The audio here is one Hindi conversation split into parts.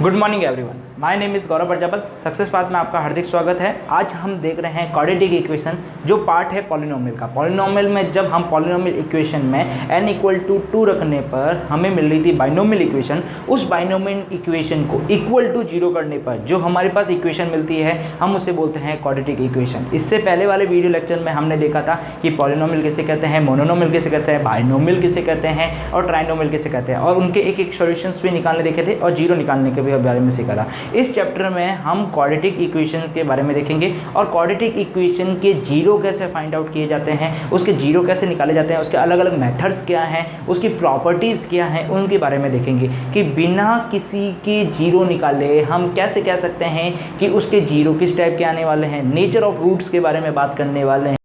Good morning everyone, my name is Gaurav Prajapat. Success path में आपका हार्दिक स्वागत है। आज हम देख रहे हैं क्वाड्रेटिक इक्वेशन जो पार्ट है पॉलिनोमियल का। पॉलिनोमियल में जब हम पॉलिनोमियल इक्वेशन में n इक्वल टू 2 रखने पर हमें मिल रही थी बाइनोमियल इक्वेशन, उस बाइनोमियल इक्वेशन को इक्वल टू 0 करने पर जो हमारे पास इक्वेशन मिलती है हम उसे बोलते हैं क्वाड्रेटिक इक्वेशन। इससे पहले वाले वीडियो लेक्चर में हमने देखा था कि पॉलिनोमियल किसे कहते हैं, मोनोनोमियल किसे कहते हैं, बाइनोमियल किसे कहते हैं और ट्राइनोमियल किसे कहते हैं, और उनके एक एक सॉल्यूशंस भी निकालने देखे थे और जीरो निकालने के बारे में सीखा था। इस चैप्टर में हम क्वाड्रेटिक इक्वेशन के बारे में देखेंगे और क्वाड्रेटिक इक्वेशन के जीरो कैसे फाइंड आउट किए जाते हैं, उसके जीरो कैसे निकाले जाते हैं, उसके अलग अलग मेथड्स क्या हैं, उसकी प्रॉपर्टीज़ क्या हैं, उनके बारे में देखेंगे कि बिना किसी के जीरो निकाले हम कैसे कह सकते हैं कि उसके जीरो किस टाइप के आने वाले हैं। नेचर ऑफ रूट्स के बारे में बात करने वाले हैं।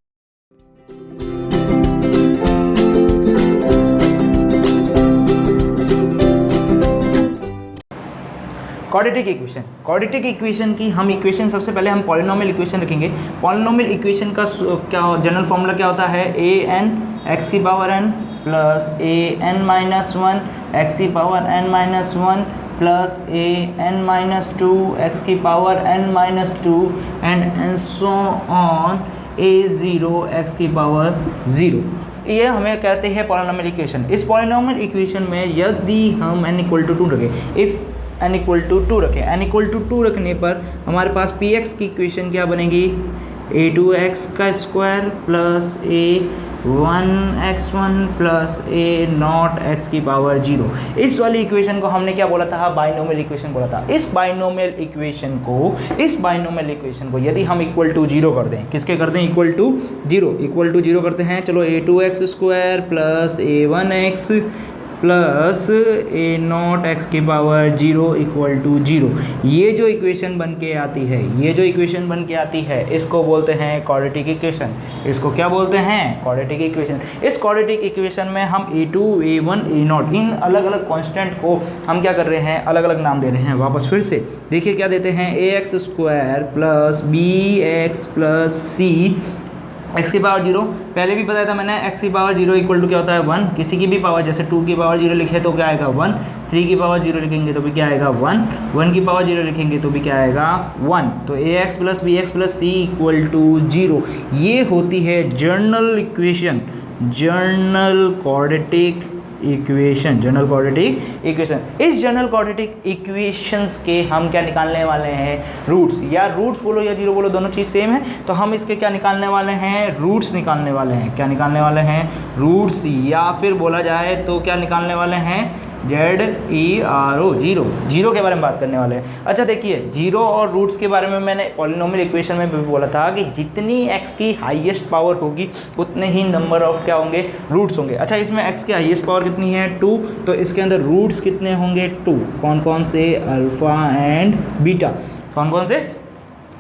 क्वाड्रेटिक इक्वेशन की हम इक्वेशन सबसे पहले हम पॉलिनोमियल इक्वेशन रखेंगे। पॉलिनोमियल इक्वेशन का क्या जनरल फॉर्मूला क्या होता है, an x की power n plus an minus 1 x की power n minus 1 plus an minus 2 x की power n minus 2 and so on a0 x की पावर 0। ये हमें कहते हैं पॉलिनोमियल इक्वेशन। इस पॉलिनोमियल इक्वेशन में यदि हम n इक्वल टू 2 रखें, इफ़ n इक्वल टू 2 रखें, n इक्वल टू 2 रखने पर हमारे पास px की इक्वेशन क्या बनेगी, a2x का square plus a1x1 plus a0x की पावर 0। इस वाली इक्वेशन को हमने क्या बोला था, बाइनोमियल इक्वेशन बोला था। इस बाइनोमियल इक्वेशन को यदि हम इक्वल टू 0 कर दें, किसके कर दें, इक्वल टू 0 करते हैं। चलो a2x square plus a1x plus a0x की पावर 0 इक्वल टू 0। ये जो इक्वेशन बन के आती है इसको बोलते हैं क्वाड्रेटिक इक्वेशन। इसको क्या बोलते हैं, क्वाड्रेटिक इक्वेशन। इस क्वाड्रेटिक इक्वेशन में हम a2 a1 a0 इन अलग अलग कांस्टेंट को हम क्या कर रहे हैं, अलग अलग नाम दे रहे हैं। वापस फिर से देखिए क्या देते हैं, ax square plus bx plus c x की पावर 0। पहले भी बताया था मैंने, x की पावर 0 इक्वल टू क्या होता है 1। किसी की भी पावर, जैसे 2 की पावर 0 लिखे तो क्या आएगा 1, 3 की पावर 0 लिखेंगे तो भी क्या आएगा 1, 1 की पावर 0 लिखेंगे तो भी क्या आएगा 1। तो ax plus bx plus c equal to 0। ये होती है general equation, general quadratic equation. इस जनरल क्वाड्रेटिक इक्वेशंस के हम क्या निकालने वाले हैं, रूट्स। या रूट्स बोलो या जीरो बोलो, दोनों चीज़ सेम है। तो हम इसके क्या निकालने वाले हैं, रूट्स निकालने वाले हैं। क्या निकालने वाले हैं, रूट्स, या फिर बोला जाए तो क्या निकालने वाले हैं, ZERO, जीरो के बारे में बात करने वाले हैं। अच्छा देखिए, जीरो और रूट्स के बारे में मैंने पॉलिनोमियल इक्वेशन में भी बोला था कि जितनी x की हाईएस्ट पावर होगी उतने ही नंबर ऑफ क्या होंगे, रूट्स होंगे। अच्छा, इसमें x की हाईएस्ट पावर कितनी है 2, तो इसके अंदर रूट्स कितने होंगे 2। कौन कौन से, अल्फ़ा एंड बीटा। कौन कौन से,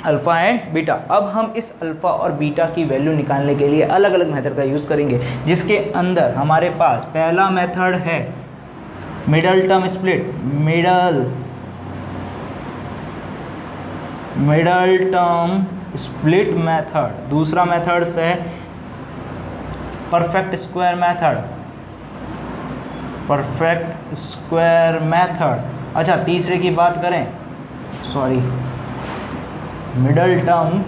अल्फ़ा एंड बीटा। अब हम इस अल्फ़ा और बीटा की वैल्यू निकालने के लिए अलग अलग मेथड का यूज़ करेंगे, जिसके अंदर हमारे पास पहला मेथड है middle term split, middle term split method. दूसरा मेथड है परफेक्ट स्क्वायर मेथड। अच्छा, तीसरे की बात करें, मिडल टर्म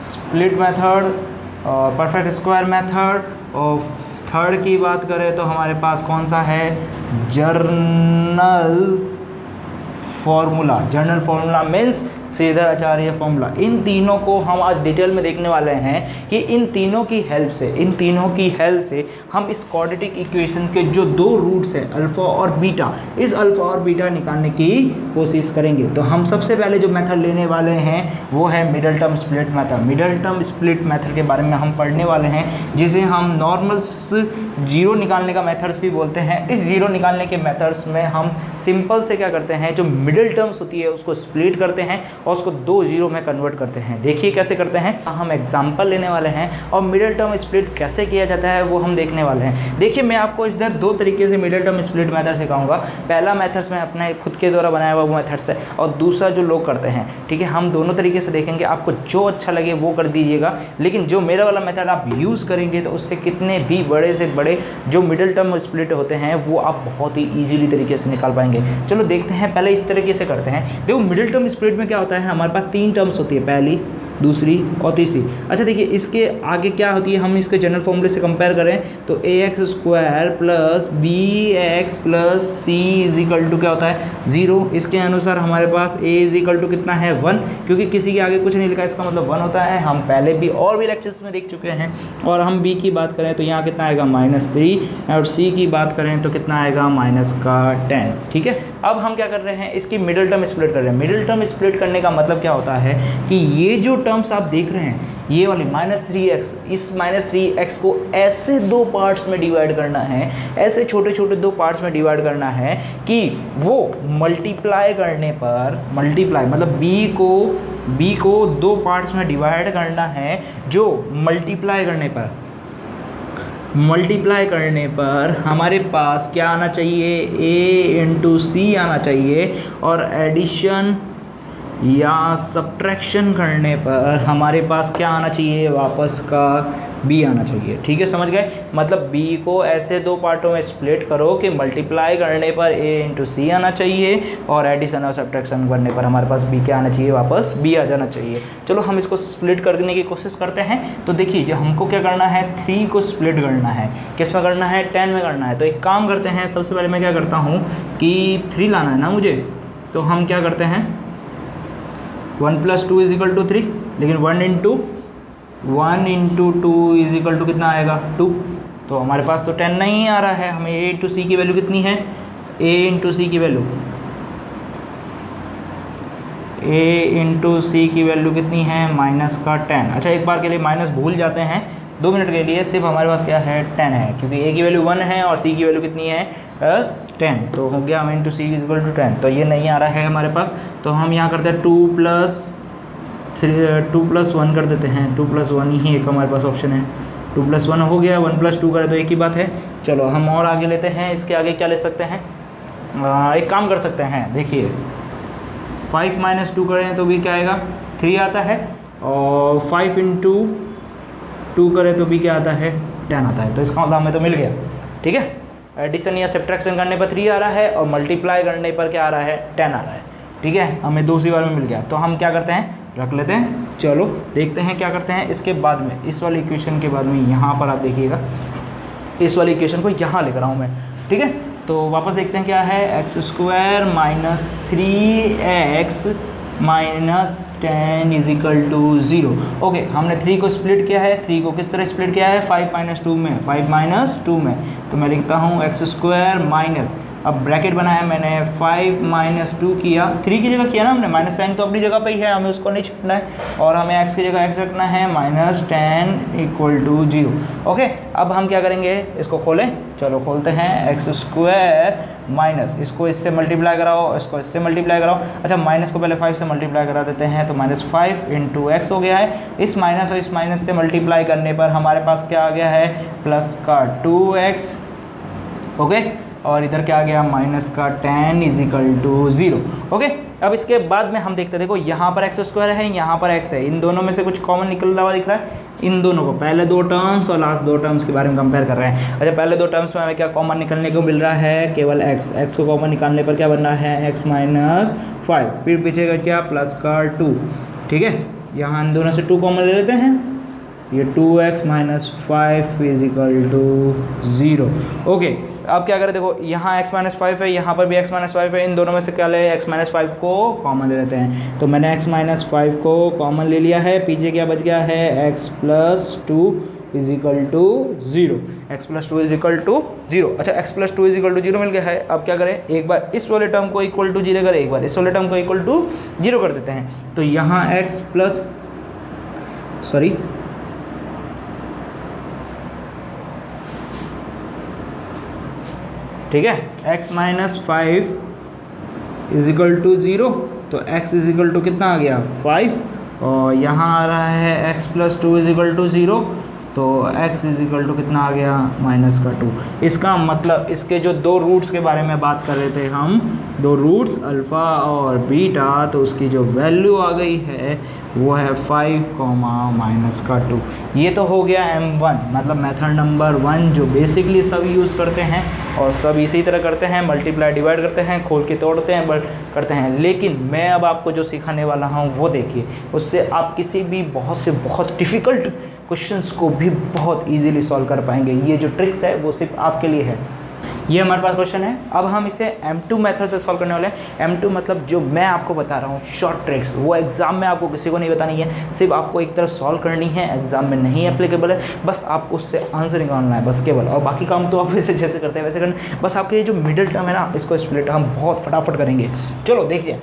स्प्लिट मेथड और परफेक्ट स्क्वायर मेथड। और थर्ड की बात करें तो हमारे पास कौन सा है, जर्नल फॉर्मूला मीन्स श्रीधर आचार्य फॉर्मूला। इन तीनों को हम आज डिटेल में देखने वाले हैं कि इन तीनों की हेल्प से हम इस क्वाड्रेटिक इक्वेशन के जो दो रूट्स हैं अल्फ़ा और बीटा, इस अल्फ़ा और बीटा निकालने की कोशिश करेंगे। तो हम सबसे पहले जो मेथड लेने वाले हैं वो है middle term split method. Middle term split method के बारे में हम पढ़ने वाले हैं, जिसे हम नॉर्मल्स जीरो निकालने का मेथड्स भी बोलते हैं। इस जीरो निकालने के मेथड्स में हम सिंपल से क्या करते हैं, जो मिडल टर्म्स होती है उसको स्प्लिट करते हैं और उसको 2 जीरो में कन्वर्ट करते हैं। देखिए कैसे करते हैं, हम एग्जाम्पल लेने वाले हैं और मिडिल टर्म स्प्लिट कैसे किया जाता है वो हम देखने वाले हैं। देखिए मैं आपको इधर 2 तरीके से मिडिल टर्म स्प्लिट मेथड सिखाऊंगा। पहला मेथड्स में अपने खुद के द्वारा बनाया हुआ वो मेथड्स है और दूसरा जो लोग करते हैं, ठीक है। हम दोनों तरीके से देखेंगे, आपको जो अच्छा लगे वो कर दीजिएगा, लेकिन जो मेरा वाला मेथड आप यूज़ करेंगे तो उससे कितने भी बड़े से बड़े जो मिडिल टर्म स्प्लिट होते हैं वो आप बहुत ही ईजिली तरीके से निकाल पाएंगे। चलो देखते हैं, पहले इस तरीके से करते हैं। देखो मिडिल टर्म स्प्लिट में क्या होता है, हमारे पास 3 टर्म्स होती है, पहली, दूसरी और तीसरी। अच्छा देखिए इसके आगे क्या होती है, हम इसके जनरल फॉर्मूले से कंपेयर करें तो ax² plus bx plus c is equal to क्या होता है 0। इसके अनुसार हमारे पास a इज इक्वल टू कितना है 1, क्योंकि किसी के आगे कुछ नहीं लिखा इसका मतलब 1 होता है। हम पहले भी और भी लेक्चर्स में देख चुके हैं। और हम b की बात करें तो यहाँ कितना आएगा -3 और c की बात करें तो कितना आएगा -10। ठीक है, अब हम क्या कर रहे हैं, इसकी मिडिल टर्म स्प्लिट कर रहे हैं। मिडिल टर्म स्प्लिट करने का मतलब क्या होता है कि ये जो टर्म्स आप देख रहे हैं, ये वाली -3x, इस -3x को ऐसे 2 पार्ट्स में डिवाइड करना है, ऐसे छोटे छोटे 2 पार्ट्स में डिवाइड करना है कि वो मल्टीप्लाई करने पर, मल्टीप्लाई मतलब b को 2 पार्ट्स में डिवाइड करना है, जो मल्टीप्लाई करने पर हमारे पास क्या आना चाहिए, a इंटू सी आना चाहिए, और एडिशन या सब्ट्रैक्शन करने पर हमारे पास क्या आना चाहिए, वापस का b आना चाहिए। ठीक है, समझ गए। मतलब b को ऐसे 2 पार्टों में स्प्लिट करो कि मल्टीप्लाई करने पर a इंटू सी आना चाहिए और एडिशन और सब्ट्रैक्शन करने पर हमारे पास b क्या आना चाहिए, वापस b आ जाना चाहिए। चलो हम इसको स्प्लिट करने की कोशिश करते हैं। तो देखिए जो हमको क्या करना है, 3 को स्प्लिट करना है, किस में करना है, 10 में करना है। तो एक काम करते हैं, सबसे पहले मैं क्या करता हूँ कि 3 लाना है ना मुझे, तो हम क्या करते हैं 1 + 2 इज इक्वल टू 3, लेकिन 1 इंटू 2 इज इक्वल टू कितना आएगा 2। तो हमारे पास तो 10 नहीं आ रहा है, हमें a इंटू सी की वैल्यू कितनी है, a इंटू सी की वैल्यू कितनी है, -10। अच्छा एक बार के लिए माइनस भूल जाते हैं, 2 मिनट के लिए, सिर्फ हमारे पास क्या है 10 है, क्योंकि a की वैल्यू 1 है और c की वैल्यू कितनी है 10। तो हो गया into c is equal to 10। तो ये नहीं आ रहा है हमारे पास, तो हम यहाँ करते हैं 2 + 1 कर देते हैं। 2 + 1 ही एक हमारे पास ऑप्शन है, 2 + 1 हो गया, 1 + 2 करें तो एक ही बात है। चलो हम और आगे लेते हैं, इसके आगे क्या ले सकते हैं, एक काम कर सकते हैं। देखिए 5 - 2 करें तो भी क्या आएगा 3 आता है, और 5 इंटू 2 करें तो भी क्या आता है 10 आता है। तो इसका मतलब हमें तो मिल गया। ठीक है, एडिशन या सब्ट्रैक्शन करने पर 3 आ रहा है और मल्टीप्लाई करने पर क्या आ रहा है 10 आ रहा है। ठीक है, हमें दूसरी बार में मिल गया। तो हम क्या करते हैं, रख लेते हैं। चलो देखते हैं क्या करते हैं इसके बाद में, इस वाली इक्वेशन के बाद में यहाँ पर आप देखिएगा, इस वाली इक्वेशन को यहाँ लेकर आऊँ मैं। ठीक है, तो वापस देखते हैं क्या है, x² - 3x - 10 is equal to 0। Okay, हमने 3 को स्प्लिट किया है। 3 को किस तरह स्प्लिट किया है, 5 - 2 में, 5 - 2 में। तो मैं लिखता हूँ x² माइनस, अब ब्रैकेट बनाया मैंने, 5 - 2 किया, 3 की जगह किया ना हमने, माइनस साइन तो अपनी जगह पे ही है, हमें उसको नहीं छूटना है, और हमें x की जगह x रखना है, -10 इक्वल टू 0। ओके, अब हम क्या करेंगे, इसको खोलें। चलो खोलते हैं, x² माइनस, इसको इससे मल्टीप्लाई कराओ, इसको इससे मल्टीप्लाई कराओ। अच्छा माइनस को पहले 5 से मल्टीप्लाई करा देते हैं, तो -5 इंटू x हो गया है। इस माइनस और इस माइनस से मल्टीप्लाई करने पर हमारे पास क्या आ गया है, प्लस का 2x। ओके, और इधर क्या आ गया, -10 इज इक्वल टू 0। ओके, अब इसके बाद में हम देखते हैं, देखो यहाँ पर x² है, यहाँ पर x है, इन दोनों में से कुछ कॉमन निकलता हुआ दिख रहा है। इन दोनों को, पहले 2 टर्म्स और लास्ट 2 टर्म्स के बारे में कंपेयर कर रहे हैं। अच्छा, पहले 2 टर्म्स में हमें क्या कॉमन निकलने को मिल रहा है, केवल x को कॉमन निकालने पर क्या बन रहा है, x - 5, फिर पीछे का क्या, प्लस का 2। ठीक है, यहाँ इन दोनों से 2 कॉमन ले लेते हैं, ये 2x - 5 is equal to 0। Okay, अब क्या करें, देखो यहाँ x - 5 है, यहाँ पर भी x - 5 है, इन दोनों में से क्या ले, x - 5 को कॉमन ले लेते हैं। तो मैंने x - 5 को कॉमन ले लिया है, पीछे क्या बच गया है, x + 2 is equal to 0। x + 2 is equal to 0। अच्छा, x + 2 इज इक्वल टू 0 मिल गया है। अब क्या करें, एक बार इस वाले टर्म को इक्वल टू 0 करें, एक बार इस वाले टर्म को इक्वल टू 0 कर देते हैं। तो यहाँ ठीक है, x - 5 इज इक्वल टू 0। तो x इज इक्वल टू कितना आ गया 5, और यहाँ आ रहा है x plus 2 is equal to 0, तो x इज इक्वल टू कितना आ गया -2। इसका मतलब इसके जो दो रूट्स के बारे में बात कर रहे थे हम, दो रूट्स अल्फ़ा और बीटा, तो उसकी जो वैल्यू आ गई है वो है 5, -2। ये तो हो गया M1, मतलब मेथड नंबर 1 जो बेसिकली सब यूज़ करते हैं और सब इसी तरह करते हैं, मल्टीप्लाई डिवाइड करते हैं, खोल के तोड़ते हैं, करते हैं। लेकिन मैं अब आपको जो सिखाने वाला हूँ वो देखिए, उससे आप किसी भी बहुत से बहुत डिफ़िकल्ट क्वेश्चंस को भी बहुत इजीली सॉल्व कर पाएंगे। ये जो ट्रिक्स है वो सिर्फ आपके लिए है। ये हमारे पास क्वेश्चन है, अब हम इसे M2 मेथड से सॉल्व करने वाले हैं। M2 मतलब जो मैं आपको बता रहा हूँ शॉर्ट ट्रिक्स, वो एग्जाम में आपको किसी को नहीं बतानी है, सिर्फ आपको एक तरफ सॉल्व करनी है, एग्जाम में नहीं एप्लीकेबल है, बस आपको उससे आंसर निकालना है बस केवल, और बाकी काम तो आप वैसे जैसे करते हैं वैसे करना। बस आपके ये जो मिडिल टर्म है ना, इसको स्प्लिट हम बहुत फटाफट करेंगे। चलो देखिए,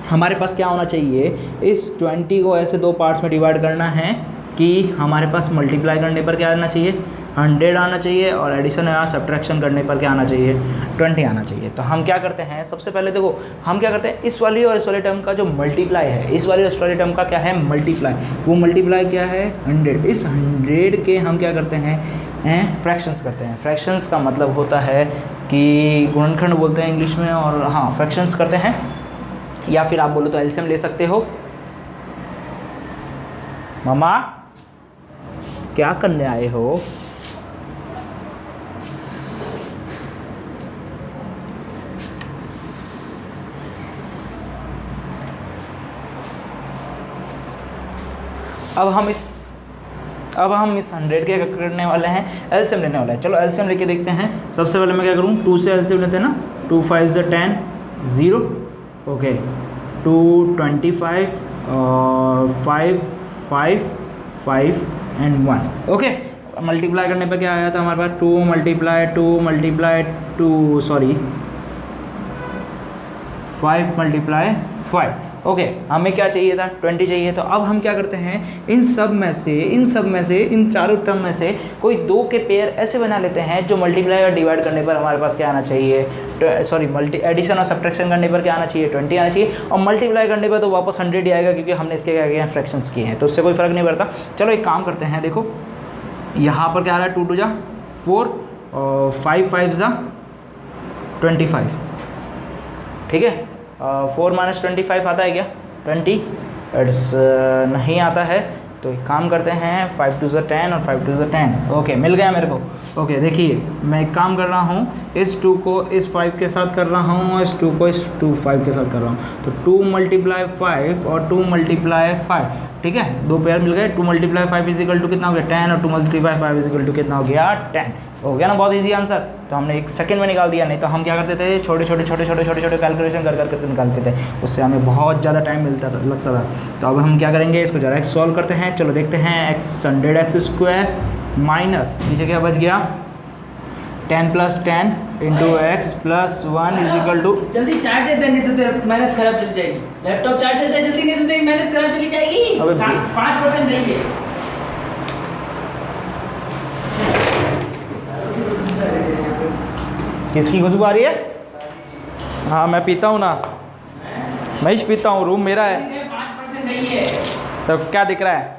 हमारे पास क्या होना चाहिए, इस 20 को ऐसे दो पार्ट्स में डिवाइड करना है कि हमारे पास मल्टीप्लाई करने पर क्या आना चाहिए 100 आना चाहिए, और एडिशन या सब्ट्रैक्शन करने पर क्या आना चाहिए 20 आना चाहिए। तो हम क्या करते हैं, सबसे पहले देखो हम क्या करते हैं, इस वाली और इस वाले टर्म का जो मल्टीप्लाई है, इस वाली और इस वाले टर्म का क्या है मल्टीप्लाई, वो मल्टीप्लाई क्या है 100। इस 100 के हम क्या करते हैं फ्रैक्शंस करते हैं। फ्रैक्शंस का मतलब होता है कि गुणनखंड बोलते हैं इंग्लिश में, और हाँ फ्रैक्शंस करते हैं, या फिर आप बोलो तो एलसीएम ले सकते हो। मामा क्या करने आए हो? अब हम इस 100 के क्या करने वाले हैं, एलसीएम लेने वाले हैं। चलो एलसीएम लेके देखते हैं। सबसे पहले मैं क्या करूँ, 2 से एलसीएम लेते हैं ना, 2 5 = 10, 0, ओके, 2 25 और 5 5 5 एंड 1, ओके। मल्टीप्लाई करने पर क्या आया था हमारे पास 2 × 2 सॉरी 5 × 5, ओके। हमें क्या चाहिए था 20 चाहिए। तो अब हम क्या करते हैं, इन सब में से इन चारों टर्म में से कोई दो के पेयर ऐसे बना लेते हैं जो मल्टीप्लाई और डिवाइड करने पर हमारे पास क्या आना चाहिए, सॉरी एडिशन और सब्ट्रैक्शन करने पर क्या आना चाहिए 20 आना चाहिए, और मल्टीप्लाई करने पर तो वापस 100 ही आएगा, क्योंकि हमने इसके क्या किए हैं फ्रैक्शंस किए हैं, तो उससे कोई फ़र्क नहीं पड़ता। चलो एक काम करते हैं, देखो यहाँ पर क्या आ रहा है 2 2 = 4 और 5 5 = 25, ठीक है। 4 - 25 आता है क्या 20? नहीं आता है। तो एक काम करते हैं, 5 2 = 10 और 5 2 = 10, ओके मिल गया मेरे को। ओके देखिए, मैं एक काम कर रहा हूँ, इस 2 को इस 5 के साथ कर रहा हूँ, इस 2 को इस 2 5 के साथ कर रहा हूँ, तो 2 × 5 और 2 × 5, ठीक है, दो पेयर मिल गए। 2 × 5 = कितना हो गया 10, और 2 × 5 = कितना हो गया 10, हो गया ना, बहुत इजी आंसर। तो हमने 1 सेकंड में निकाल दिया, नहीं तो हम क्या करते थे छोटे छोटे कैलकुलेशन कर निकालते थे, उससे हमें बहुत ज़्यादा टाइम लगता था। तो अब हम क्या करेंगे, इसको जरा सॉल्व करते हैं। चलो देखते हैं, 100x² माइनस नीचे क्या बच गया 10 + 10 × x + 1 = जल्दी चार्ज दे, नहीं तो तेरा मेहनत खराब चली जाएगी। लैपटॉप चार्ज दे जल्दी, नहीं तो तेरी मेहनत खराब चली जाएगी। 5% नहीं है। किसकी खुशबू आ रही है? हाँ मैं पीता हूँ ना, मैं ही पीता हूँ, रूम मेरा है। 5% नहीं है। तो क्या दिख रहा है?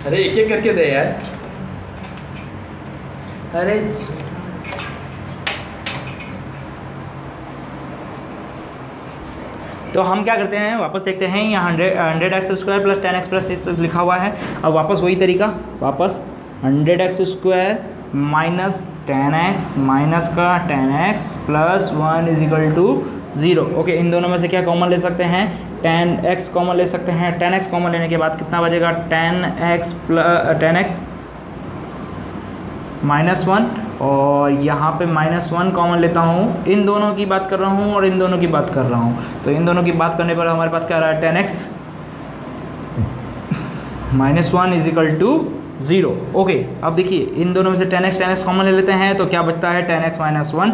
अरे एक एक करके दे यार। अरे तो हम क्या करते हैं, वापस देखते हैं, यहाँ 100x² + 10x + 6 लिखा हुआ है। अब वापस वही तरीका, वापस 100x² माइनस 10x माइनस का 10x + 1 = 0, ओके। इन दोनों में से क्या कॉमन ले सकते हैं, 10x कॉमन ले सकते हैं। 10x कॉमन लेने के बाद कितना बचेगा 10x -1, और यहाँ पे -1 कॉमन लेता हूँ। इन दोनों की बात कर रहा हूँ और इन दोनों की बात कर रहा हूँ, तो इन दोनों की बात करने पर हमारे पास क्या आ रहा है 10x -1 = 0, ओके। अब देखिए इन दोनों में से 10x कॉमन ले लेते हैं, तो क्या बचता है 10x - 1,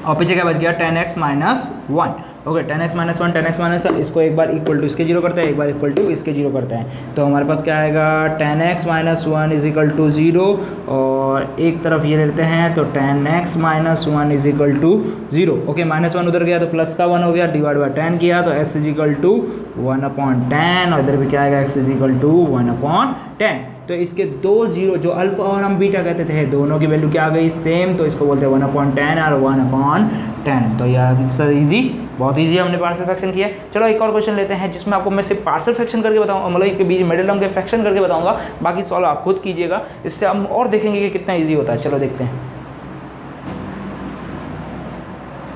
और पीछे क्या बच गया 10x - 1, okay, tan x minus one, tan x minus one, इसको एक बार इक्वल टू इसके जीरो करते हैं, एक बार इक्वल टू इसके जीरो करते हैं, तो हमारे पास क्या आएगा tan x minus one is equal to zero, और एक तरफ ये लेते हैं तो tan x minus one is equal to zero. Okay, minus one उधर गया तो प्लस का वन हो गया, डिवाइड बाय tan किया तो x इज इक्वल टू 1/10, और इधर भी क्या आएगा x इज इक्वल टू 1/10। तो इसके दो जीरो जो अल्फा और हम बीटा कहते थे दोनों की वैल्यू क्या आ गई सेम, तो इसको बोलते हैं 1/10 और 1/10। तो यह आंसर इजी, बहुत इजी हमने पार्शियल फ्रैक्शन किया है। चलो एक और क्वेश्चन लेते हैं जिसमें आपको मैं सिर्फ पार्शियल फ्रैक्शन करके बताऊंगा, मतलब इसके बीच मिडिल टर्म के फ्रैक्शन करके बताऊंगा, बाकी सॉल्व आप खुद कीजिएगा, इससे हम और देखेंगे कि कितना ईजी होता है। चलो देखते हैं।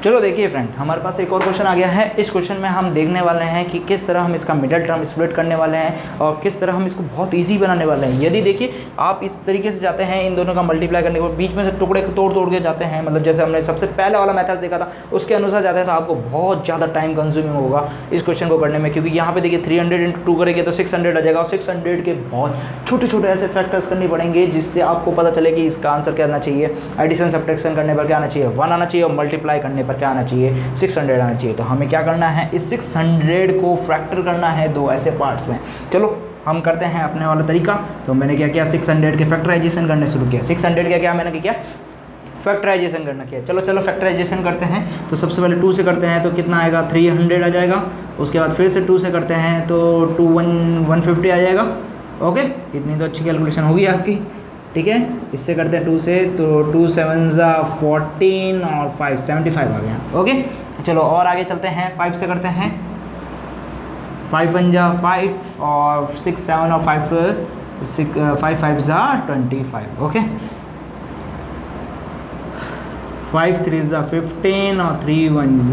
चलो देखिए फ्रेंड, हमारे पास एक और क्वेश्चन आ गया है। इस क्वेश्चन में हम देखने वाले हैं कि किस तरह हम इसका मिडल टर्म स्प्लिट करने वाले हैं और किस तरह हम इसको बहुत इजी बनाने वाले हैं। यदि देखिए आप इस तरीके से जाते हैं, इन दोनों का मल्टीप्लाई करने के बीच में से टुकड़े तोड़ के जाते हैं, मतलब जैसे हमने सबसे पहले वाला मेथड देखा था उसके अनुसार जाते हैं, तो आपको बहुत ज़्यादा टाइम कंज्यूमिंग होगा इस क्वेश्चन को करने में, क्योंकि यहाँ पे देखिए 300 × 2 करेंगे तो 600 आ जाएगा, और 600 के बहुत छोटे छोटे ऐसे फैक्टर्स करने पड़ेंगे जिससे आपको पता चले कि इसका आंसर क्या आना चाहिए। एडिशन सब्ट्रैक्शन करने पर क्या आना चाहिए, 1 आना चाहिए, और मल्टीप्लाई करने पर क्या आना चाहिए, 600 आना चाहिए। तो हमें क्या करना है, इस 600 को फैक्टर करना है दो ऐसे पार्ट्स में। चलो हम करते हैं अपने वाला तरीका। तो मैंने क्या किया, 600 के फैक्टराइजेशन करने शुरू किया। 600 का क्या मैंने किया, फैक्टराइजेशन करना किया। चलो फैक्टराइजेशन करते हैं। तो सबसे पहले 2 से करते हैं तो कितना आएगा, 300 आ जाएगा। उसके बाद फिर से 2 से करते हैं तो 150 आ जाएगा। ओके, इतनी तो अच्छी कैलकुलेशन होगी आपकी, ठीक है। इससे करते हैं 2 से तो 2 7 14 और 5 75 आ गया। ओके, चलो और आगे चलते हैं। 5 से करते हैं, 5 1 5 और 6 7 और 5 5 5 25। ओके, 5 3 15 और 3 1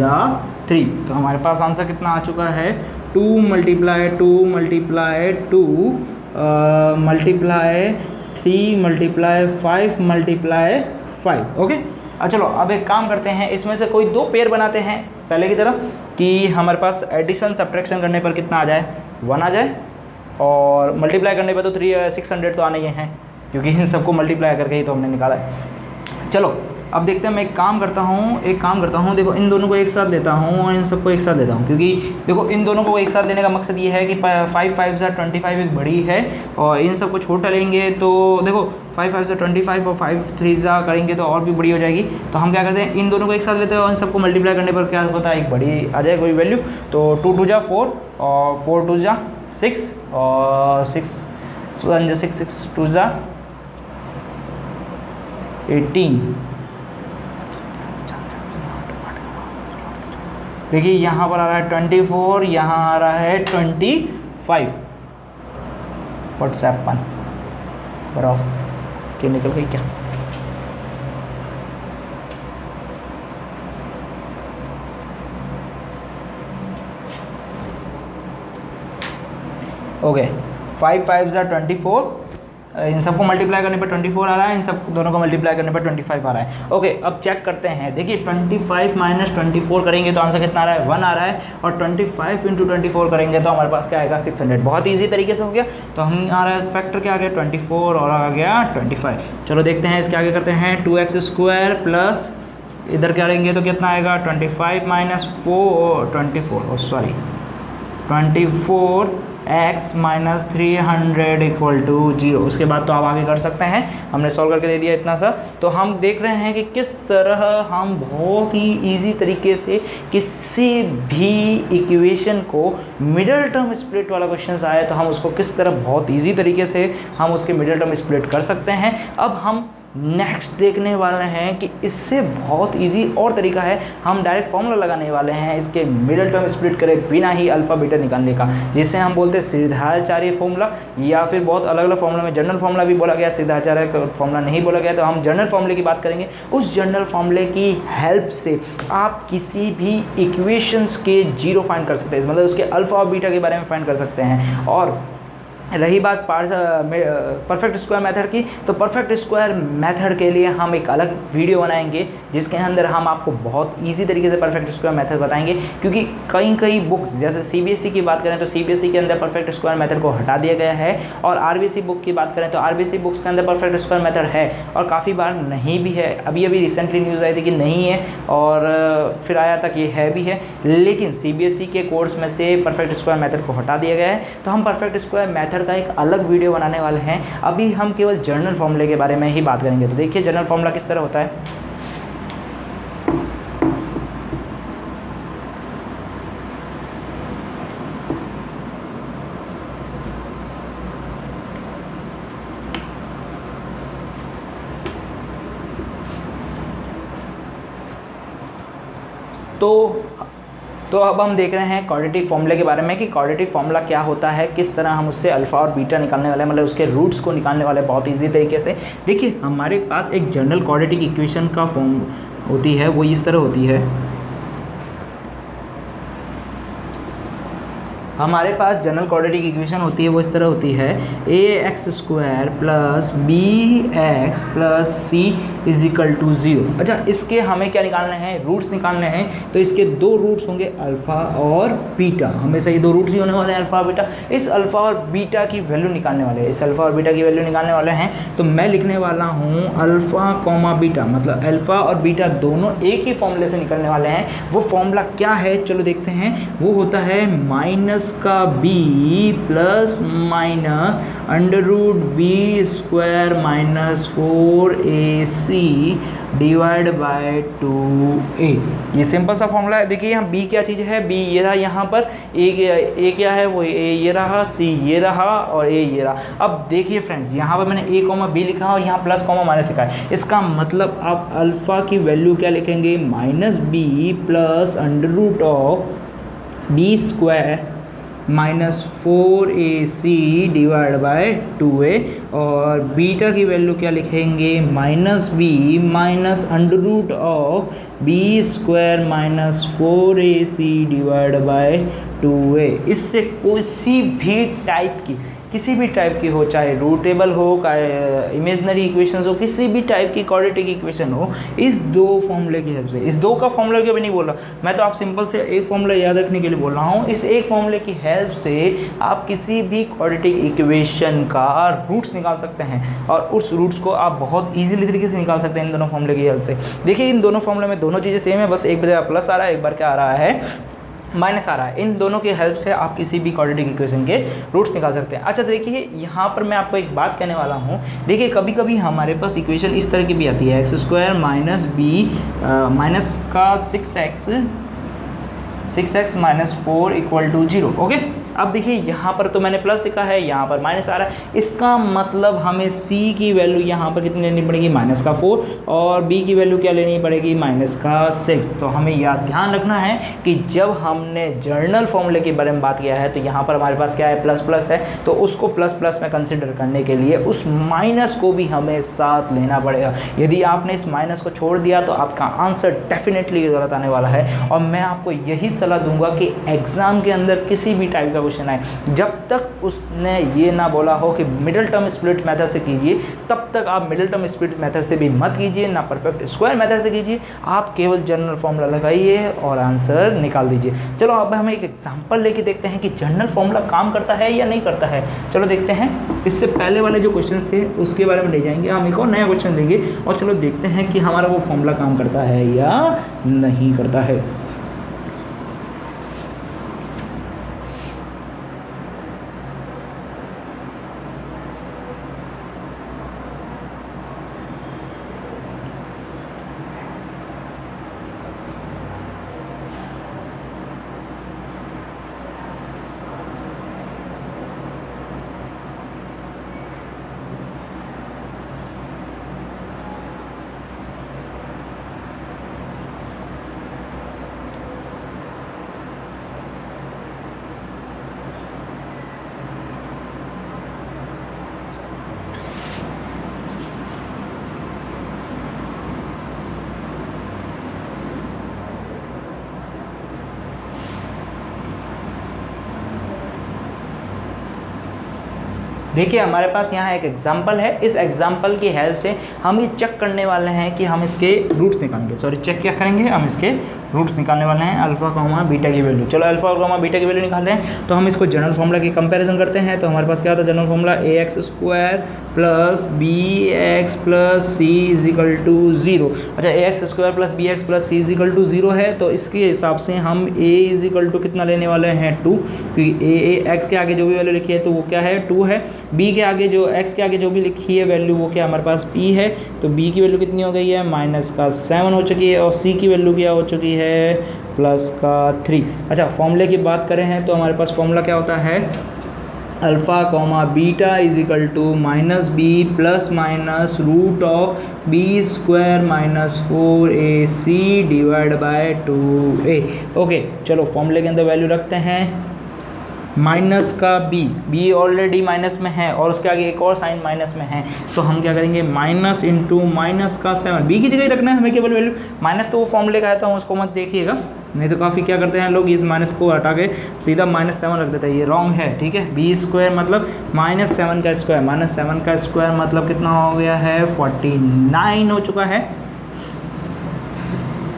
3। तो हमारे पास आंसर कितना आ चुका है, 2 multiply 2 multiply 2 multiply 3 multiply 5 multiply 5। Okay, चलो अब एक काम करते हैं, इसमें से कोई दो पेयर बनाते हैं पहले की तरह, कि हमारे पास एडिशन सब्ट्रैक्शन करने पर कितना आ जाए, 1 आ जाए, और मल्टीप्लाई करने पर तो 600 तो आना ही है, क्योंकि इन सबको मल्टीप्लाई करके ही तो हमने निकाला है। चलो अब देखते हैं, मैं एक काम करता हूँ, देखो इन दोनों को एक साथ लेता हूँ और इन सबको एक साथ लेता हूँ, क्योंकि देखो इन दोनों को एक साथ लेने का मकसद ये है कि 5 5 25 एक बड़ी है, और इन सबको छोटा लेंगे तो देखो 5 5 25 और 5 3 करेंगे तो और भी बड़ी हो जाएगी। तो हम क्या करते हैं, इन दोनों को एक साथ लेते हैं और इन सबको मल्टीप्लाई करने पर क्या होता है, एक बड़ी आ जाए कोई वैल्यू। तो 2 2 4 और 4 2 6 और 6 1 6 6 2 18। देखिए यहाँ पर आ रहा है 24, यहाँ आ रहा है 25। व्हाट्सएप पर बराबर क्या निकल गई क्या, ओके 5 5 24, इन सबको मल्टीप्लाई करने पर 24 आ रहा है, इन सब दोनों को मल्टीप्लाई करने पर 25 आ रहा है। ओके, अब चेक करते हैं। देखिए 25 माइनस 24 करेंगे तो आंसर कितना आ रहा है, 1 आ रहा है, और 25 इंटू 24 करेंगे तो हमारे पास क्या आएगा, 600। बहुत ईजी तरीके से हो गया। तो हम आ रहा है फैक्टर क्या आ गया, 24 और आ गया 25। चलो देखते हैं इसके आगे करते हैं, 2x² प्लस इधर करेंगे तो कितना आएगा, 25 minus 24 x minus 300 equal to 0। उसके बाद तो आप आगे कर सकते हैं, हमने सॉल्व करके दे दिया इतना सा। तो हम देख रहे हैं कि किस तरह हम बहुत ही इजी तरीके से किसी भी इक्वेशन को मिडिल टर्म स्प्लिट वाला क्वेश्चन आए तो हम उसको किस तरह बहुत इजी तरीके से हम उसके मिडिल टर्म स्प्लिट कर सकते हैं। अब हम नेक्स्ट देखने वाले हैं कि इससे बहुत इजी और तरीका है, हम डायरेक्ट फॉर्मूला लगाने वाले हैं इसके मिडिल टर्म स्प्लिट करे बिना ही अल्फा बीटा निकालने का, जिसे हम बोलते हैं सीधाचार्य फॉर्मूला, या फिर बहुत अलग अलग फॉर्मूला में जनरल फॉर्मूला भी बोला गया, सीधाचार्य फॉर्मूला नहीं बोला गया। तो हम जनरल फॉर्मूले की बात करेंगे। उस जनरल फॉर्मूले की हेल्प से आप किसी भी इक्वेशंस के जीरो फाइंड कर सकते हैं, मतलब उसके अल्फा और बीटा के बारे में फाइंड कर सकते हैं। और रही बात परफेक्ट स्क्वायर मेथड की, तो परफेक्ट स्क्वायर मेथड के लिए हम एक अलग वीडियो बनाएंगे जिसके अंदर हम आपको बहुत इजी तरीके से परफेक्ट स्क्वायर मेथड बताएंगे, क्योंकि कई बुक्स जैसे सीबीएसई की बात करें तो सीबीएसई के अंदर परफेक्ट स्क्वायर मेथड को हटा दिया गया है, और आरबीसी बुक की बात करें तो आरबीसी बुक्स के अंदर परफेक्ट स्क्वायर मेथड है और काफ़ी बार नहीं भी है। अभी रिसेंटली न्यूज़ आई थी कि नहीं है, और फिर आया था कि ये है भी है, लेकिन सीबीएसई के कोर्स में से परफेक्ट स्क्वायर मेथड को हटा दिया गया है। तो हम परफेक्ट स्क्वायर मेथड का एक अलग वीडियो बनाने वाले हैं। अभी हम केवल जनरल फॉर्मूले के बारे में ही बात करेंगे। तो देखिए जनरल फॉर्मूला किस तरह होता है। तो अब हम देख रहे हैं क्वाड्रेटिक फॉर्मूले के बारे में कि क्वाड्रेटिक फॉर्मूला क्या होता है, किस तरह हम उससे अल्फा और बीटा निकालने वाले, मतलब उसके रूट्स को निकालने वाले बहुत इजी तरीके से। देखिए हमारे पास एक जनरल क्वाड्रेटिक इक्वेशन का फॉर्म होती है, वो इस तरह होती है। हमारे पास जनरल क्वाड्रेटिक इक्वेशन होती है, वो इस तरह होती है a x square plus b x plus c is equal to 0। अच्छा, इसके हमें क्या निकालने हैं, रूट्स निकालने हैं। तो इसके दो रूट्स होंगे अल्फ़ा और बीटा, हमेशा ये दो रूट्स ही होने वाले हैं अल्फ़ा और बीटा। इस अल्फ़ा और बीटा की वैल्यू निकालने वाले हैं, इस अल्फ़ा और बीटा की वैल्यू निकालने वाले हैं। तो मैं लिखने वाला हूँ अल्फ़ा कॉमा बीटा, मतलब अल्फ़ा और बीटा दोनों एक ही फॉर्मूले से निकलने वाले हैं। वो फॉर्मूला क्या है चलो देखते हैं। वो होता है माइनस का b plus minus under root b square minus 4ac divide by 2a। ये सिंपल सा फॉर्मूला है। देखिए यहाँ b क्या चीज़ है, b ये रहा, यहाँ पर a क्या है, वो a ये रहा, c ये रहा और a ये रहा। अब देखिए फ्रेंड्स, यहाँ पर मैंने a कॉमा b लिखा और यहाँ प्लस कॉमा माइनस लिखा है। इसका मतलब आप अल्फ़ा की वैल्यू क्या लिखेंगे, minus b plus under root of b square minus 4ac divide by 2a, और बीटा की वैल्यू क्या लिखेंगे, minus b minus under root of b square minus 4ac divide by 2a। इससे किसी भी टाइप की हो, चाहे रूटेबल हो, इमेजनरी इक्वेशंस हो, किसी भी टाइप की क्वाड्रेटिक इक्वेशन हो, इस दो फॉर्मूले की हेल्प से, इस दो का फॉर्मूला के भी नहीं बोल रहा मैं, तो आप सिंपल से एक फॉर्मूला याद रखने के लिए बोल रहा हूँ। इस एक फॉर्मूले की हेल्प से आप किसी भी क्वाड्रेटिक इक्वेशन का रूट्स निकाल सकते हैं, और उस रूट्स को आप बहुत ईजिली तरीके से निकाल सकते हैं इन दोनों फॉर्मूले की हेल्प से। देखिए इन दोनों फॉर्मूले में दोनों चीज़ें सेम है, बस एक बार प्लस आ रहा है, एक बार क्या आ रहा है, माइनस आ रहा है। इन दोनों की हेल्प से आप किसी भी क्वाड्रेटिक इक्वेशन के रूट्स निकाल सकते हैं। अच्छा देखिए यहाँ पर मैं आपको एक बात कहने वाला हूँ। देखिए कभी कभी हमारे पास इक्वेशन इस तरह की भी आती है, x square minus b minus का 6x minus 4 equal to 0। Okay, अब देखिए यहाँ पर तो मैंने प्लस लिखा है, यहाँ पर माइनस आ रहा है। इसका मतलब हमें c की वैल्यू यहाँ पर कितनी लेनी पड़ेगी, माइनस का 4, और b की वैल्यू क्या लेनी पड़ेगी, माइनस का 6। तो हमें यह ध्यान रखना है कि जब हमने जर्नल फॉर्मूले के बारे में बात किया है तो यहाँ पर हमारे पास क्या है, प्लस प्लस है, तो उसको प्लस प्लस में कंसिडर करने के लिए उस माइनस को भी हमें साथ लेना पड़ेगा। यदि आपने इस माइनस को छोड़ दिया तो आपका आंसर डेफिनेटली गलत आने वाला है। और मैं आपको यही सलाह दूंगा कि एग्ज़ाम के अंदर किसी भी टाइप का क्वेश्चन आए, जब तक उसने ये ना बोला हो कि मिडिल टर्म स्प्लिट मेथड से कीजिए, तब तक आप मिडिल टर्म स्प्लिट मेथड से भी मत कीजिए, ना परफेक्ट स्क्वायर मेथड से कीजिए। आप केवल जनरल फॉर्मूला लगाइए और आंसर निकाल दीजिए। चलो अब हम एक एग्जांपल लेके देखते हैं कि जनरल फॉर्मूला काम करता है या नहीं करता है। चलो देखते हैं। इससे पहले वाले जो क्वेश्चन थे उसके बारे में ले जाएंगे, हम एक और नया क्वेश्चन लेंगे और चलो देखते हैं कि हमारा वो फॉर्मूला काम करता है या नहीं करता है। देखिए हमारे पास यहाँ एक एग्जाम्पल है, इस एग्जाम्पल की हेल्प से हम ये चेक करने वाले हैं कि हम इसके रूट्स निकालेंगे, सॉरी चेक क्या करेंगे, हम इसके रूट्स निकालने वाले हैं अल्फा कॉमा बीटा की वैल्यू। चलो अल्फा कॉमा बीटा की वैल्यू निकाल रहे हैं तो हम इसको जनरल फॉर्मूला की कंपैरिजन करते हैं। तो हमारे पास क्या होता है general formula ax² plus bx plus c is equal to 0। अच्छा ax² plus bx plus c is equal to 0 है तो इसके हिसाब से हम a इज इक्वल टू कितना लेने वाले हैं 2, क्योंकि x के आगे जो भी वैल्यू लिखी है तो वो क्या है 2 है, b के आगे जो x के आगे जो भी लिखी है वैल्यू वो क्या हमारे पास p है, तो b की वैल्यू कितनी हो गई है -7 हो चुकी है, और c की वैल्यू क्या हो चुकी है +3। अच्छा फॉर्मूले की बात करें हैं तो हमारे पास फॉर्मूला क्या होता है alpha comma beta is equal to -b plus minus root of b² -4ac divide by 2a। Okay चलो फॉर्मूले के अंदर वैल्यू रखते हैं, माइनस का b ऑलरेडी माइनस में है और उसके आगे एक और साइन माइनस में है, तो हम क्या करेंगे माइनस इंटू माइनस का 7, b की जगह ही रखना है हमें केवल वैल्यू, माइनस तो वो फॉर्मूले का है तो हम उसको मत देखिएगा, नहीं तो काफ़ी क्या करते हैं लोग इस माइनस को हटा के सीधा -7 रख देते हैं, ये रॉन्ग है। ठीक है b² मतलब -7 का स्क्वायर, -7 का स्क्वायर मतलब कितना हो गया है 49 हो चुका है,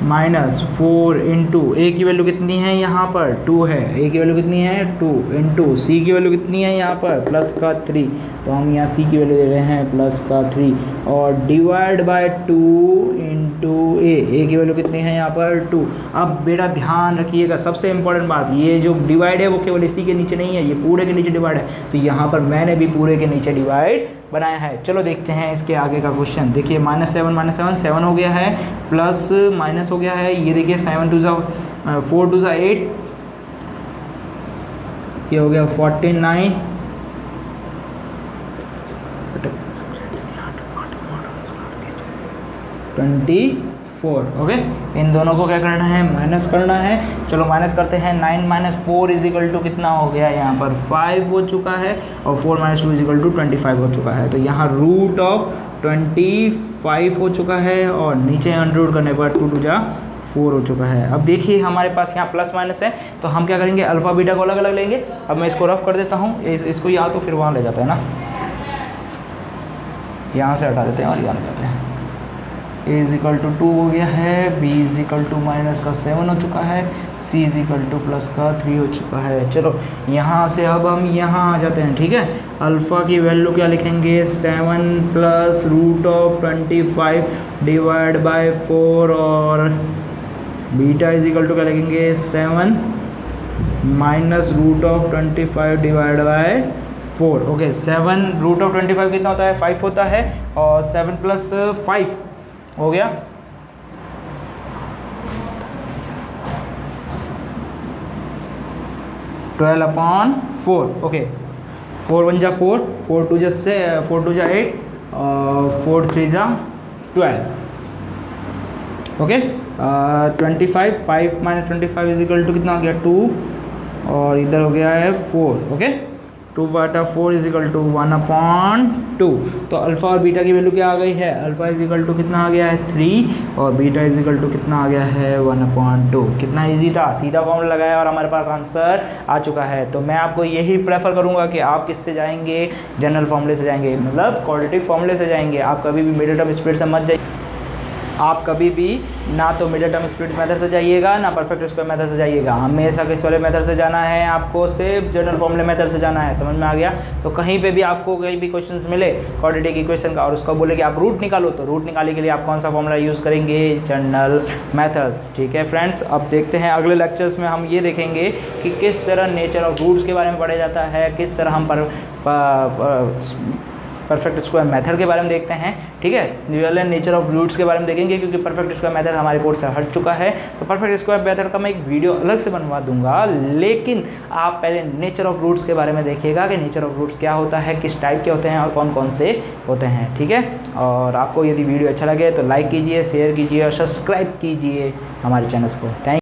-4 इंटू ए की वैल्यू कितनी है यहाँ पर 2 है, ए की वैल्यू कितनी है 2 इंटू सी की वैल्यू कितनी है यहाँ पर +3, तो हम यहाँ सी की वैल्यू दे रहे हैं +3 और डिवाइड बाय 2 इंटू ए की वैल्यू कितनी है यहाँ पर 2। अब बेटा ध्यान रखिएगा सबसे इंपॉर्टेंट बात, ये जो डिवाइड है वो केवल इसी के नीचे नहीं है, ये पूरे के नीचे डिवाइड है, तो यहाँ पर मैंने भी पूरे के नीचे डिवाइड बनाया है। चलो देखते हैं इसके आगे का क्वेश्चन, देखिए -7 हो गया है, प्लस माइनस हो गया है, ये देखिए 7 2 4 2 8, ये हो गया 49, ओके इन दोनों को क्या करना है माइनस करना है। चलो माइनस करते हैं, 9 - 4 इज इक्वल टू कितना हो गया यहाँ पर 5 हो चुका है, और 4 - 2 इज इक्वल टू 25 हो चुका है, तो यहाँ रूट ऑफ 25 हो चुका है, और नीचे अंडर करने पर 2 2 जा 4 हो चुका है। अब देखिए हमारे पास यहाँ प्लस माइनस है, तो हम क्या करेंगे अल्फ़ा बीटा को अलग अलग लेंगे। अब मैं इसको रफ कर देता हूँ, इसको या तो फिर वहाँ ले जाते हैं ना, यहाँ से हटा देते हैं और यहाँ ले जाते हैं। a इज इक्वल टू 2 हो गया है, b इज इक्वल टू -7 हो चुका है, c इज इक्वल टू +3 हो चुका है। चलो यहाँ से अब हम यहाँ आ जाते हैं, ठीक है। अल्फ़ा की वैल्यू क्या लिखेंगे 7 plus root of 25 divide by 4, और बीटा इज इक्वल टू क्या लिखेंगे 7 minus root of 25 divide by 4। Okay 7 root of 25 कितना होता है 5 होता है, और 7 प्लस 5 हो गया 12/4। ओके 4 1 जा 4, 4 2 जा 8, और 4 3 जा 12। ओके 25 5 - 25 इज इक्वल टू कितना हो गया 2, और इधर हो गया है 4। Okay 2/4 is equal to 1/2। तो अल्फ़ा और बीटा की वैल्यू क्या आ गई है, अल्फ़ा इज इक्वल टू कितना आ गया है 3, और बीटा इज इक्वल टू कितना आ गया है 1/2। कितना इजी था, सीधा फॉर्मूला लगाया और हमारे पास आंसर आ चुका है। तो मैं आपको यही प्रेफर करूंगा कि आप किससे जाएंगे, जनरल फॉर्मूले से जाएंगे, मतलब क्वाड्रेटिक फॉर्मूले से जाएंगे। आप कभी भी मिडिल टर्म स्प्लिट से मत जाइए, आप कभी भी ना तो मिडिल टर्म स्प्लिट मेथड से जाइएगा ना परफेक्ट स्क्वायर मेथड से जाइएगा, हमेशा किस वाले मेथड से जाना है, आपको सिर्फ जनरल फॉर्मूले मेथड से जाना है। समझ में आ गया। तो कहीं पे भी आपको कहीं भी क्वेश्चन मिले क्वाड्रेटिक इक्वेशन का और उसको बोले कि आप रूट निकालो, तो रूट निकालने के लिए आप कौन सा फॉर्मूला यूज़ करेंगे, जनरल मेथड्स। ठीक है फ्रेंड्स, अब देखते हैं अगले लेक्चर्स में हम ये देखेंगे कि किस तरह नेचर ऑफ रूट्स के बारे में पढ़ा जाता है, किस तरह हम परफेक्ट स्क्वायर मेथड के बारे में देखते हैं। ठीक है, real and nature of roots के बारे में देखेंगे, क्योंकि परफेक्ट स्क्वायर मेथड हमारे कोर्स से हट चुका है। तो परफेक्ट स्क्वायर मेथड का मैं एक वीडियो अलग से बनवा दूंगा, लेकिन आप पहले नेचर ऑफ रूट्स के बारे में देखिएगा कि नेचर ऑफ रूट्स क्या होता है, किस टाइप के होते हैं और कौन कौन से होते हैं। ठीक है, और आपको यदि वीडियो अच्छा लगे तो लाइक कीजिए, शेयर कीजिए और सब्सक्राइब कीजिए हमारे चैनल्स को। थैंक